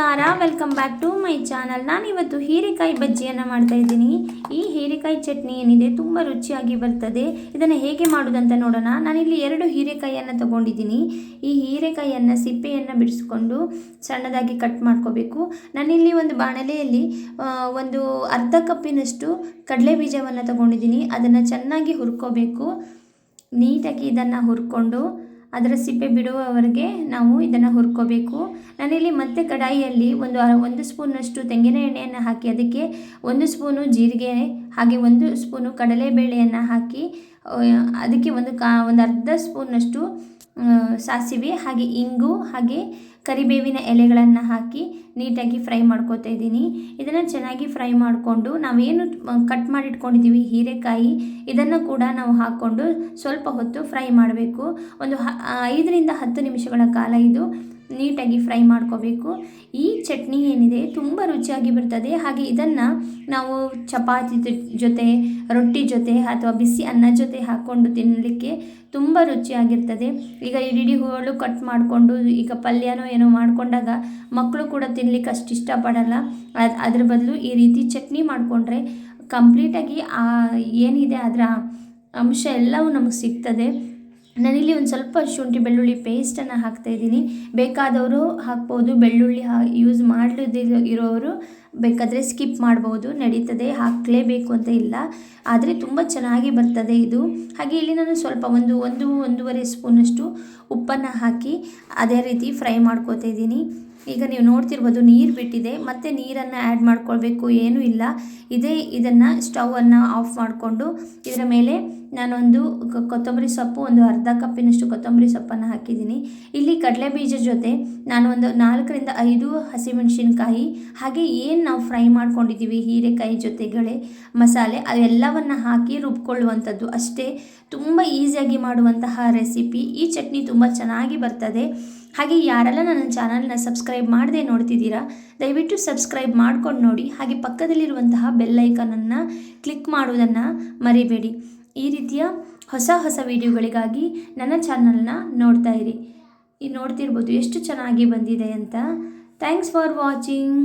ನಮಸ್ಕಾರ, welcome back to my channel. ನಾನಿವತ್ತು ಹೀರೆಕಾಯಿ ಬಜ್ಜಿಯನ್ನು ಮಾಡ್ತಾ ಇದ್ದೀನಿ. ಈ ಹೀರೆಕಾಯಿ ಚಟ್ನಿ ಏನಿದೆ ತುಂಬ ರುಚಿಯಾಗಿ ಬರ್ತದೆ. ಇದನ್ನು ಹೇಗೆ ಮಾಡೋದಂತ ನೋಡೋಣ. ನಾನಿಲ್ಲಿ 2 ಹೀರೆಕಾಯಿಯನ್ನು ತಗೊಂಡಿದ್ದೀನಿ. ಈ ಹೀರೆಕಾಯಿಯನ್ನು ಸಿಪ್ಪೆಯನ್ನು ಬಿಡಿಸ್ಕೊಂಡು ಸಣ್ಣದಾಗಿ ಕಟ್ ಮಾಡ್ಕೋಬೇಕು. ನಾನಿಲ್ಲಿ ಒಂದು ಬಾಣಲೆಯಲ್ಲಿ ಒಂದು ಅರ್ಧ ಕಪ್ಪಿನಷ್ಟು ಕಡಲೆ ಬೀಜವನ್ನು ತಗೊಂಡಿದ್ದೀನಿ. ಅದನ್ನು ಚೆನ್ನಾಗಿ ಹುರ್ಕೋಬೇಕು. ನೀಟಾಗಿ ಇದನ್ನು ಹುರ್ಕೊಂಡು ಅದರ ಸಿಪ್ಪೆ ಬಿಡುವವರೆಗೆ ನಾವು ಇದನ್ನು ಹುರ್ಕೋಬೇಕು. ನಾನಿಲ್ಲಿ ಮತ್ತೆ ಕಡಾಯಿಯಲ್ಲಿ ಒಂದು ಸ್ಪೂನಷ್ಟು ತೆಂಗಿನ ಎಣ್ಣೆಯನ್ನು ಹಾಕಿ ಅದಕ್ಕೆ 1 ಸ್ಪೂನು ಜೀರಿಗೆ ಹಾಗೆ 1 ಸ್ಪೂನು ಕಡಲೆಬೇಳೆಯನ್ನು ಹಾಕಿ ಅದಕ್ಕೆ ಒಂದು ಅರ್ಧ ಸ್ಪೂನಷ್ಟು ಸಾಸಿವೆ ಹಾಗೆ ಇಂಗು ಹಾಗೆ ಕರಿಬೇವಿನ ಎಲೆಗಳನ್ನು ಹಾಕಿ ನೀಟಾಗಿ ಫ್ರೈ ಮಾಡ್ಕೋತಾ ಇದ್ದೀನಿ. ಇದನ್ನು ಚೆನ್ನಾಗಿ ಫ್ರೈ ಮಾಡಿಕೊಂಡು ನಾವೇನು ಕಟ್ ಮಾಡಿಟ್ಕೊಂಡಿದ್ದೀವಿ ಹೀರೆಕಾಯಿ, ಇದನ್ನು ಕೂಡ ನಾವು ಹಾಕ್ಕೊಂಡು ಸ್ವಲ್ಪ ಹೊತ್ತು ಫ್ರೈ ಮಾಡಬೇಕು. ಒಂದು 5 ರಿಂದ 10 ನಿಮಿಷಗಳ ಕಾಲ ಇದು ನೀಟಾಗಿ ಫ್ರೈ ಮಾಡ್ಕೋಬೇಕು. ಈ ಚಟ್ನಿ ಏನಿದೆ ತುಂಬ ರುಚಿಯಾಗಿ ಬರ್ತದೆ. ಹಾಗೆ ಇದನ್ನು ನಾವು ಚಪಾತಿ ಜೊತೆ, ರೊಟ್ಟಿ ಜೊತೆ ಅಥವಾ ಬಿಸಿ ಅನ್ನ ಜೊತೆ ಹಾಕ್ಕೊಂಡು ತಿನ್ನಲಿಕ್ಕೆ ತುಂಬ ರುಚಿಯಾಗಿರ್ತದೆ. ಈಗ ಇಡೀ ಹೋಳು ಕಟ್ ಮಾಡಿಕೊಂಡು ಈಗ ಪಲ್ಯನೋ ಏನೋ ಮಾಡಿಕೊಂಡಾಗ ಮಕ್ಕಳು ಕೂಡ ತಿನ್ನಲಿಕ್ಕೆ ಅಷ್ಟು ಇಷ್ಟಪಡಲ್ಲ. ಅದ್ರ ಬದಲು ಈ ರೀತಿ ಚಟ್ನಿ ಮಾಡಿಕೊಂಡ್ರೆ ಕಂಪ್ಲೀಟಾಗಿ ಏನಿದೆ ಅದರ ಅಂಶ ಎಲ್ಲವೂ ನಮಗೆ ಸಿಗ್ತದೆ. ನಾನಿಲ್ಲಿ ಒಂದು ಸ್ವಲ್ಪ ಶುಂಠಿ ಬೆಳ್ಳುಳ್ಳಿ ಪೇಸ್ಟನ್ನು ಹಾಕ್ತಾಯಿದ್ದೀನಿ. ಬೇಕಾದವರು ಹಾಕ್ಬೋದು, ಬೆಳ್ಳುಳ್ಳಿ ಯೂಸ್ ಇರೋರು ಬೇಕಾದರೆ ಸ್ಕಿಪ್ ಮಾಡ್ಬೋದು, ನಡೀತದೆ, ಹಾಕಲೇಬೇಕು ಅಂತ ಇಲ್ಲ. ಆದರೆ ತುಂಬ ಚೆನ್ನಾಗಿ ಬರ್ತದೆ ಇದು. ಹಾಗೆ ಇಲ್ಲಿ ನಾನು ಸ್ವಲ್ಪ ಒಂದೂವರೆ ಸ್ಪೂನಷ್ಟು ಉಪ್ಪನ್ನು ಹಾಕಿ ಅದೇ ರೀತಿ ಫ್ರೈ ಮಾಡ್ಕೋತಾ ಇದ್ದೀನಿ. ಈಗ ನೀವು ನೋಡ್ತಿರ್ಬೋದು ನೀರು ಬಿಟ್ಟಿದೆ, ಮತ್ತು ನೀರನ್ನು ಆ್ಯಡ್ ಮಾಡ್ಕೊಳ್ಬೇಕು ಏನೂ ಇಲ್ಲ. ಇದನ್ನು ಸ್ಟವನ್ನು ಆಫ್ ಮಾಡಿಕೊಂಡು ಇದರ ಮೇಲೆ ನಾನೊಂದು ಕೊತ್ತಂಬರಿ ಸೊಪ್ಪು, ಒಂದು ಅರ್ಧ ಕಪ್ಪಿನಷ್ಟು ಕೊತ್ತಂಬರಿ ಸೊಪ್ಪನ್ನು ಹಾಕಿದ್ದೀನಿ. ಇಲ್ಲಿ ಕಡಲೆ ಬೀಜ ಜೊತೆ ನಾನು ಒಂದು 4 ರಿಂದ 5 ಹಸಿಮೆಣಸಿನ್ಕಾಯಿ ಹಾಗೆ ಏನು ನಾವು ಫ್ರೈ ಮಾಡ್ಕೊಂಡಿದ್ದೀವಿ ಹೀರೆಕಾಯಿ ಜೊತೆಗಳೇ ಮಸಾಲೆ ಅವೆಲ್ಲವನ್ನು ಹಾಕಿ ರುಬ್ಕೊಳ್ಳುವಂಥದ್ದು ಅಷ್ಟೇ. ತುಂಬ ಈಸಿಯಾಗಿ ಮಾಡುವಂತಹ ರೆಸಿಪಿ. ಈ ಚಟ್ನಿ ತುಂಬ ಚೆನ್ನಾಗಿ ಬರ್ತದೆ. ಹಾಗೆ ಯಾರೆಲ್ಲ ನನ್ನ ಚಾನಲ್ನ ಸಬ್ಸ್ಕ್ರೈಬ್ ಮಾಡದೆ ನೋಡ್ತಿದ್ದೀರಾ ದಯವಿಟ್ಟು ಸಬ್ಸ್ಕ್ರೈಬ್ ಮಾಡ್ಕೊಂಡು ನೋಡಿ. ಹಾಗೆ ಪಕ್ಕದಲ್ಲಿರುವಂತಹ ಬೆಲ್ ಐಕಾನನ್ನು ಕ್ಲಿಕ್ ಮಾಡುವುದನ್ನು ಮರಿಬೇಡಿ. ಈ ರೀತಿಯ ಹೊಸ ವಿಡಿಯೋಗಳಿಗಾಗಿ ನನ್ನ ಚಾನಲ್ನ ನೋಡ್ತಾ ಇರಿ. ನೋಡ್ತಿರ್ಬೋದು ಎಷ್ಟು ಚೆನ್ನಾಗಿ ಬಂದಿದೆ ಅಂತ. Thanks for watching.